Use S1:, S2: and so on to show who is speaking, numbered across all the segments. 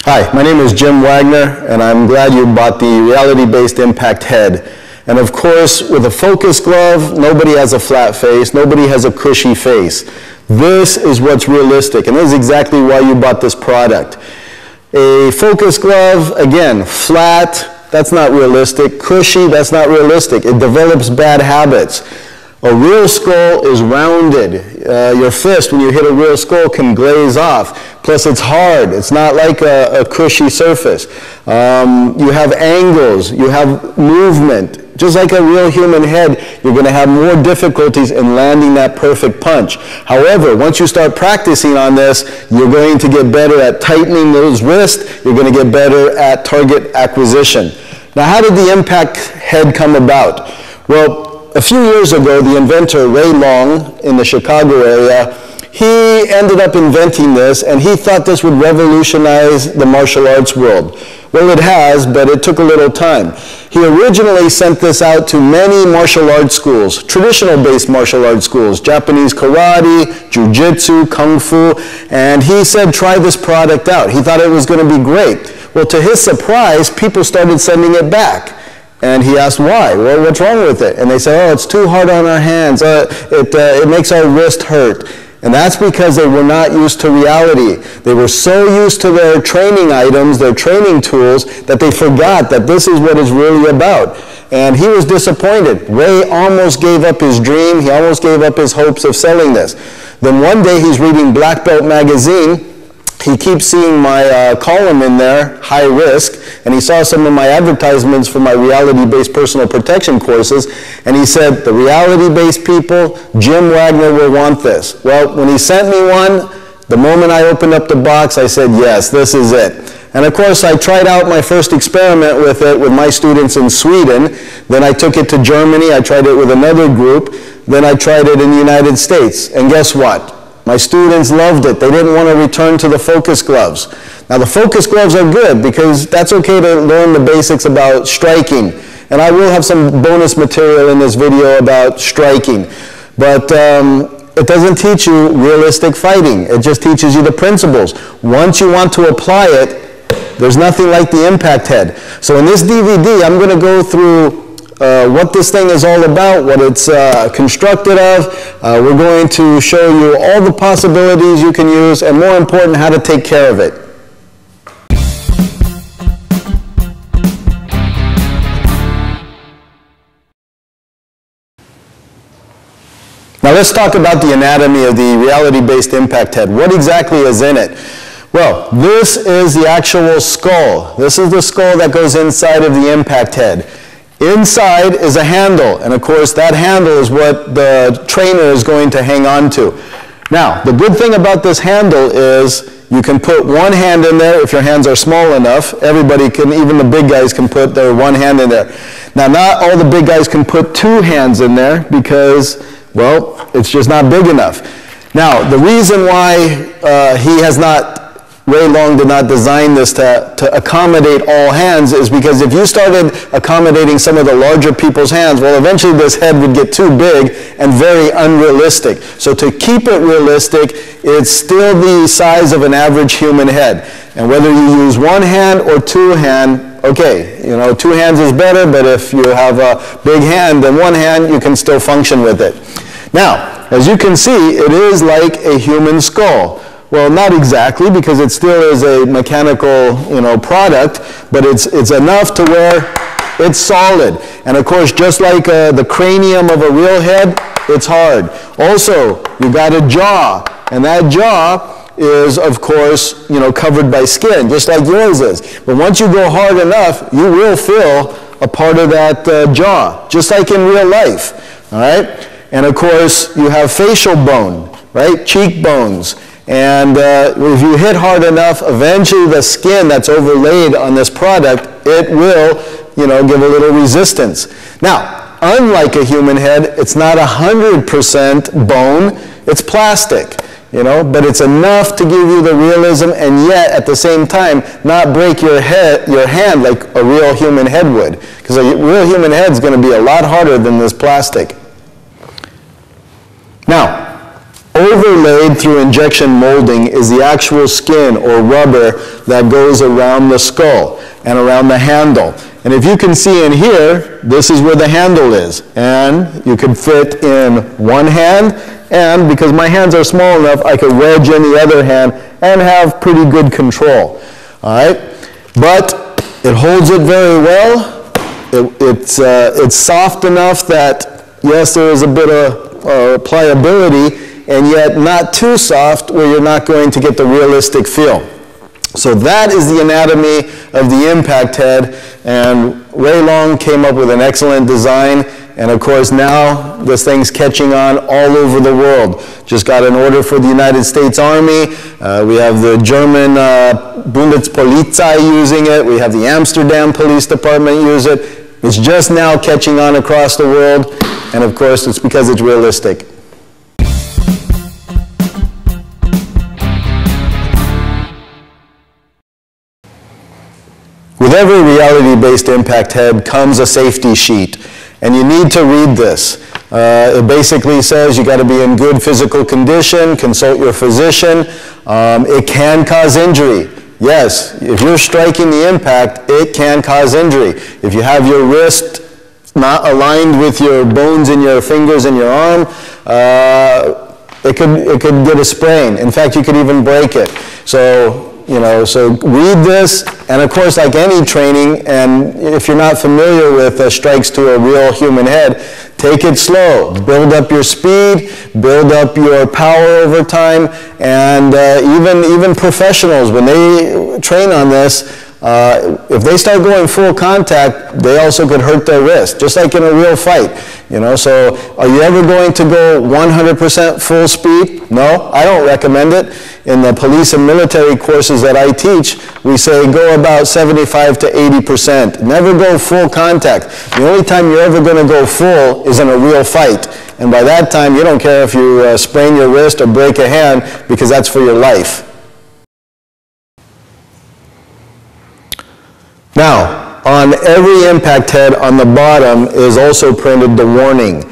S1: Hi, my name is Jim Wagner, and I'm glad you bought the reality-based impact head. And of course, with a focus glove, nobody has a flat face, nobody has a cushy face. This is what's realistic, and this is exactly why you bought this product. A focus glove, again, flat, that's not realistic. Cushy, that's not realistic. It develops bad habits. A real skull is rounded. Your fist, when you hit a real skull, can glaze off. Plus, it's hard. It's not like a cushy surface. You have angles. You have movement. Just like a real human head, you're going to have more difficulties in landing that perfect punch. However, once you start practicing on this, you're going to get better at tightening those wrists. You're going to get better at target acquisition. Now, how did the impact head come about? Well, a few years ago, the inventor, Ray Long, in the Chicago area, he ended up inventing this, and he thought this would revolutionize the martial arts world. Well, it has, but it took a little time. He originally sent this out to many martial arts schools, traditional-based martial arts schools, Japanese karate, jiu-jitsu, kung fu, and he said, try this product out. He thought it was going to be great. Well, to his surprise, people started sending it back. And he asked why. Well, what's wrong with it? And they said, oh, it's too hard on our hands. It makes our wrist hurt. And that's because they were not used to reality. They were so used to their training items, their training tools, that they forgot that this is what it's really about. And he was disappointed. Ray almost gave up his dream. He almost gave up his hopes of selling this. Then one day he's reading Black Belt magazine. He keeps seeing my column in there, high risk, and he saw some of my advertisements for my reality-based personal protection courses, and he said, the reality-based people, Jim Wagner will want this. Well, when he sent me one, the moment I opened up the box, I said, yes, this is it. And of course, I tried out my first experiment with it with my students in Sweden. Then I took it to Germany. I tried it with another group. Then I tried it in the United States. And guess what? My students loved it. They didn't want to return to the focus gloves. Now, the focus gloves are good because that's okay to learn the basics about striking. And I will have some bonus material in this video about striking. But it doesn't teach you realistic fighting. It just teaches you the principles. Once you want to apply it, there's nothing like the impact head. So in this DVD, I'm going to go through what this thing is all about, what it's constructed of. We're going to show you all the possibilities you can use, and more important, how to take care of it. Now let's talk about the anatomy of the reality-based impact head. What exactly is in it? Well, this is the actual skull. This is the skull that goes inside of the impact head. Inside is a handle, and of course that handle is what the trainer is going to hang on to. Now, the good thing about this handle is you can put one hand in there if your hands are small enough. Everybody can, even the big guys can put their one hand in there. Now, not all the big guys can put two hands in there because, well, it's just not big enough. Now, the reason why Ray Long did not design this to accommodate all hands is because if you started accommodating some of the larger people's hands, well, eventually this head would get too big and very unrealistic. So to keep it realistic, it's still the size of an average human head. And whether you use one hand or two hand, okay, you know, two hands is better, but if you have a big hand than one hand, you can still function with it. Now, as you can see, it is like a human skull. Well, not exactly, because it still is a mechanical, product, but it's enough to where it's solid. And of course, just like the cranium of a real head, it's hard. Also, you got a jaw, and that jaw is, of course, covered by skin, just like yours is. But once you go hard enough, you will feel a part of that jaw, just like in real life, all right? And of course, you have facial bone, right? Cheekbones. And if you hit hard enough, eventually the skin that's overlaid on this product, it will, give a little resistance. Now, unlike a human head, it's not 100% bone, it's plastic, but it's enough to give you the realism and yet at the same time not break your hand like a real human head would. Because a real human head is going to be a lot harder than this plastic. Now, Overlaid through injection molding is the actual skin or rubber that goes around the skull and around the handle. And if you can see in here, this is where the handle is. And you could fit in one hand, and because my hands are small enough, I could wedge in the other hand and have pretty good control. All right? But it holds it very well. It's soft enough that, yes, there is a bit of pliability, and yet not too soft where you're not going to get the realistic feel. So that is the anatomy of the impact head, and Ray Long came up with an excellent design, and of course now this thing's catching on all over the world. Just got an order for the United States Army. We have the German Bundespolizei using it. We have the Amsterdam Police Department use it. It's just now catching on across the world, and of course it's because it's realistic. With every reality-based impact head comes a safety sheet, and you need to read this. It basically says you got to be in good physical condition, consult your physician. It can cause injury. Yes, if you're striking the impact, it can cause injury. If you have your wrist not aligned with your bones in your fingers and your arm, it could get a sprain. In fact, you could even break it. So, so read this, and of course, like any training, and if you're not familiar with strikes to a real human head, take it slow. Build up your speed, build up your power over time, and even professionals, when they train on this, if they start going full contact, they also could hurt their wrist, just like in a real fight. So are you ever going to go 100% full speed? No, I don't recommend it. In the police and military courses that I teach, we say go about 75 to 80%. Never go full contact. The only time you're ever going to go full is in a real fight. And by that time, you don't care if you sprain your wrist or break a hand, because that's for your life. Now, on every impact head on the bottom is also printed the warning.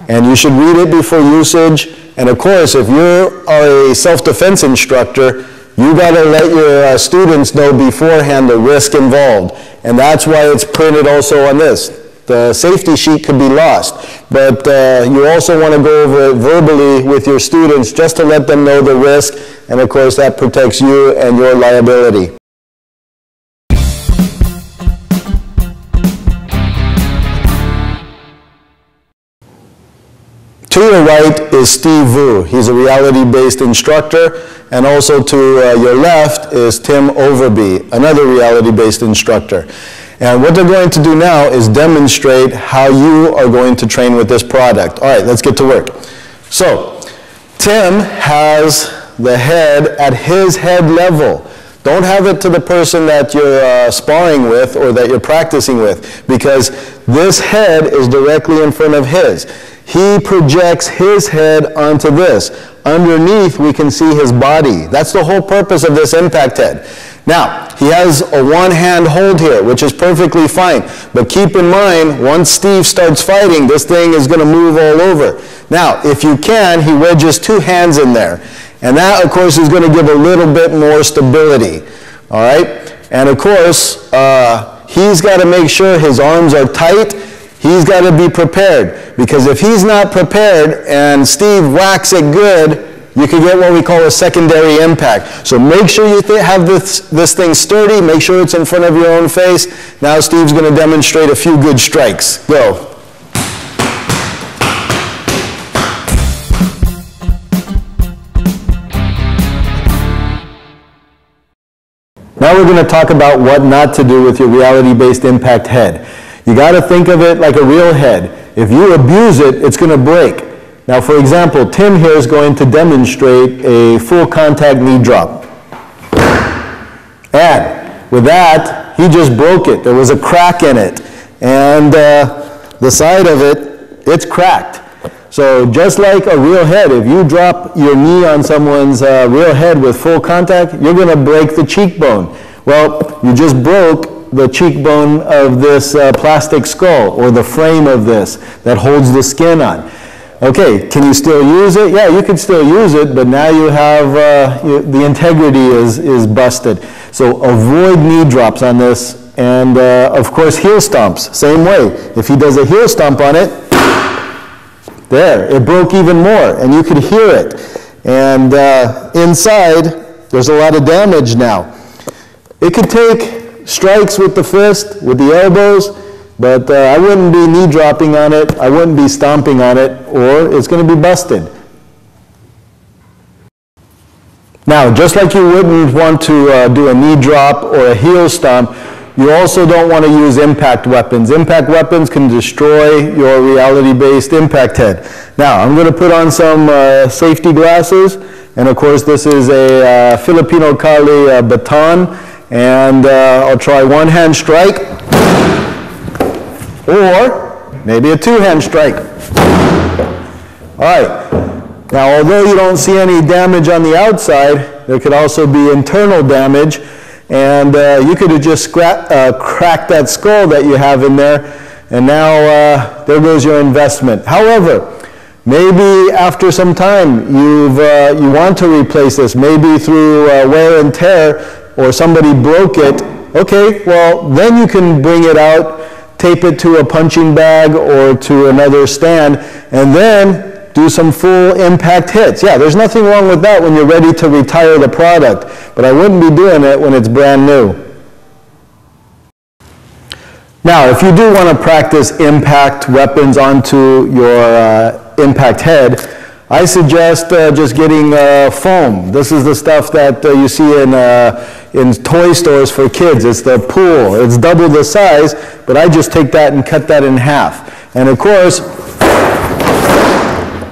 S1: And you should read it before usage. And of course, if you are a self-defense instructor, you got to let your students know beforehand the risk involved. And that's why it's printed also on this. The safety sheet could be lost. But you also want to go over it verbally with your students just to let them know the risk. And of course, that protects you and your liability. To your right is Steve Vu. He's a reality-based instructor. And also to your left is Tim Overby, another reality-based instructor. And what they're going to do now is demonstrate how you are going to train with this product. All right, let's get to work. So, Tim has the head at his head level. Don't have it to the person that you're sparring with or that you're practicing with, because this head is directly in front of his. He projects his head onto this. Underneath, we can see his body. That's the whole purpose of this impact head. Now, he has a one-hand hold here, which is perfectly fine. But keep in mind, once Steve starts fighting, this thing is going to move all over. Now, if you can, he wedges two hands in there. And that, of course, is going to give a little bit more stability. All right? And, of course, he's got to make sure his arms are tight. He's got to be prepared, because if he's not prepared and Steve whacks it good, you can get what we call a secondary impact. So make sure you have this thing sturdy. Make sure it's in front of your own face. Now Steve's going to demonstrate a few good strikes. Go. Now we're going to talk about what not to do with your reality-based impact head. You got to think of it like a real head. If you abuse it, it's going to break. Now, for example, Tim here is going to demonstrate a full contact knee drop. And with that, he just broke it. There was a crack in it. And the side of it, it's cracked. So just like a real head, if you drop your knee on someone's real head with full contact, you're going to break the cheekbone. Well, you just broke the cheekbone of this plastic skull, or the frame of this that holds the skin on. Okay, can you still use it? Yeah, you can still use it, but now you have, the integrity is busted. So avoid knee drops on this, and of course heel stomps, same way. If he does a heel stomp on it, there, it broke even more, and you could hear it. And inside, there's a lot of damage now. It could take strikes with the fist, with the elbows, but I wouldn't be knee dropping on it, I wouldn't be stomping on it, or it's going to be busted. Now, just like you wouldn't want to do a knee drop or a heel stomp, you also don't want to use impact weapons. Impact weapons can destroy your reality-based impact head. Now, I'm going to put on some safety glasses, and of course this is a Filipino Kali baton, and I'll try one-hand strike, or maybe a two-hand strike. All right. Now, although you don't see any damage on the outside, there could also be internal damage, and you could have just cracked that skull that you have in there, and now there goes your investment. However, maybe after some time you want to replace this, maybe through wear and tear, or somebody broke it. Okay, well, then you can bring it out, tape it to a punching bag or to another stand, and then do some full impact hits. Yeah, there's nothing wrong with that when you're ready to retire the product, but I wouldn't be doing it when it's brand new. Now, if you do want to practice impact weapons onto your impact head, I suggest just getting foam. This is the stuff that you see in toy stores for kids. It's the pool. It's double the size, but I just take that and cut that in half. And of course,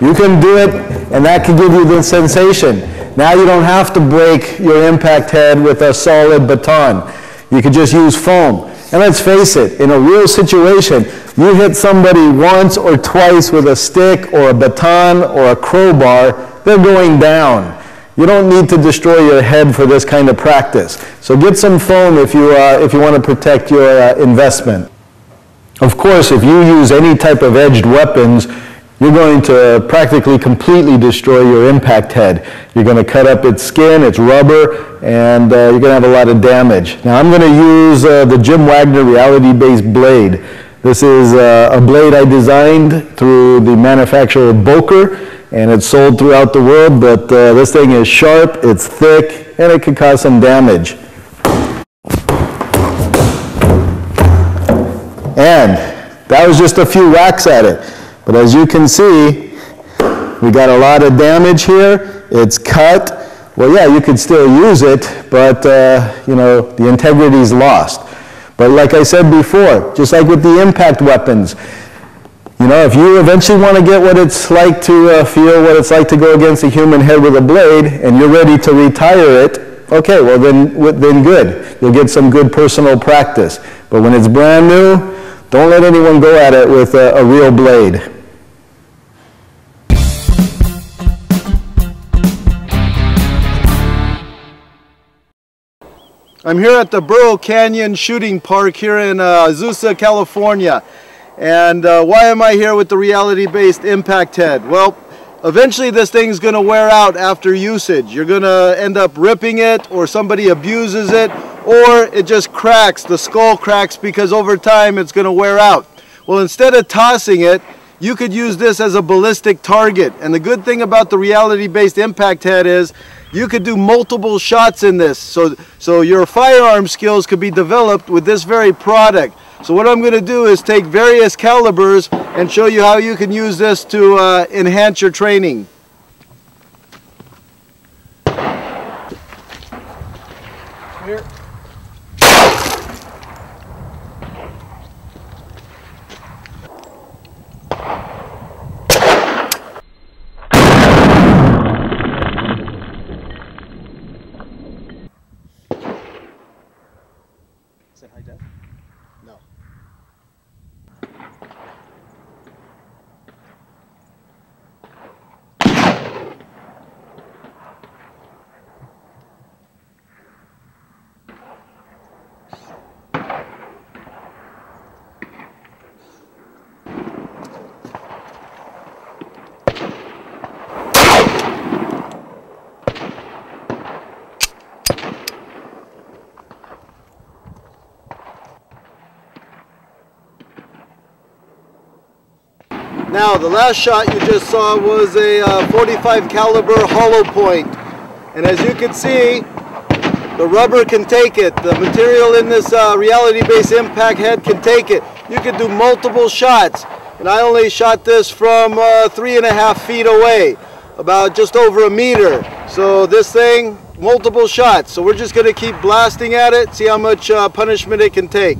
S1: you can do it, and that can give you the sensation. Now you don't have to break your impact head with a solid baton. You could just use foam. And let's face it, in a real situation, you hit somebody once or twice with a stick or a baton or a crowbar, they're going down. You don't need to destroy your head for this kind of practice. So get some foam if you want to protect your investment. Of course, if you use any type of edged weapons, you're going to practically completely destroy your impact head. You're going to cut up its skin, its rubber, and you're going to have a lot of damage. Now I'm going to use the Jim Wagner reality-based blade. This is a blade I designed through the manufacturer Boker, and it's sold throughout the world, but this thing is sharp, it's thick, and it can cause some damage. And that was just a few whacks at it. But as you can see, we got a lot of damage here. It's cut. Well, yeah, you could still use it, but you know, the integrity is lost. But like I said before, just like with the impact weapons, you know, if you eventually want to get what it's like to feel what it's like to go against a human head with a blade, and you're ready to retire it, okay, well then good. You'll get some good personal practice. But when it's brand new, don't let anyone go at it with a real blade. I'm here at the Burro Canyon Shooting Park here in Azusa, California. And why am I here with the reality-based impact head? Well, eventually this thing's going to wear out after usage. You're going to end up ripping it, or somebody abuses it, or it just cracks, the skull cracks, because over time it's going to wear out. Well, instead of tossing it, you could use this as a ballistic target. And the good thing about the reality-based impact head is you could do multiple shots in this. So your firearm skills could be developed with this very product. So what I'm going to do is take various calibers and show you how you can use this to enhance your training. Here. Is it high def? No. Now, the last shot you just saw was a 45 caliber hollow point. And as you can see, the rubber can take it. The material in this reality-based impact head can take it. You can do multiple shots. And I only shot this from 3.5 feet away, about just over a meter. So this thing, multiple shots. So we're just going to keep blasting at it, see how much punishment it can take.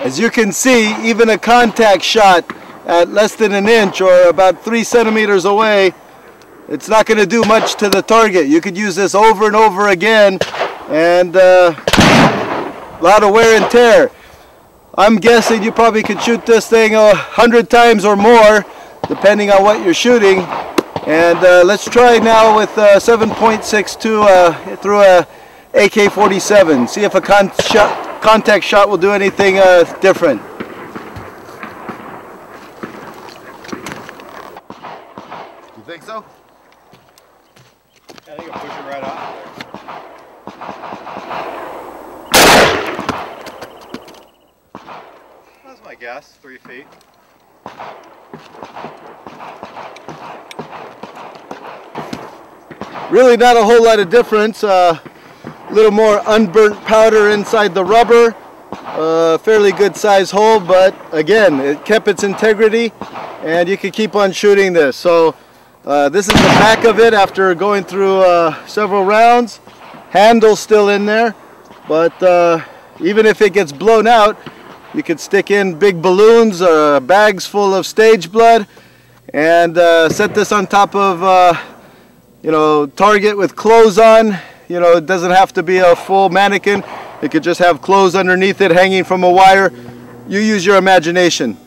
S1: As you can see, even a contact shot at less than an inch or about 3 centimeters away, it's not going to do much to the target. You could use this over and over again, and a lot of wear and tear. I'm guessing you probably could shoot this thing 100 times or more, depending on what you're shooting. And let's try now with 7.62 through a AK-47. See if a contact shot will do anything different.
S2: You think so? Yeah, I think I'll push it right off. That's my guess, 3 feet.
S1: Really not a whole lot of difference. Little more unburnt powder inside the rubber, fairly good size hole, but again, it kept its integrity and you can keep on shooting this. So this is the back of it after going through several rounds. Handle's still in there, but even if it gets blown out, you could stick in big balloons or bags full of stage blood and set this on top of target with clothes on. You know, it doesn't have to be a full mannequin. It could just have clothes underneath it hanging from a wire. You use your imagination.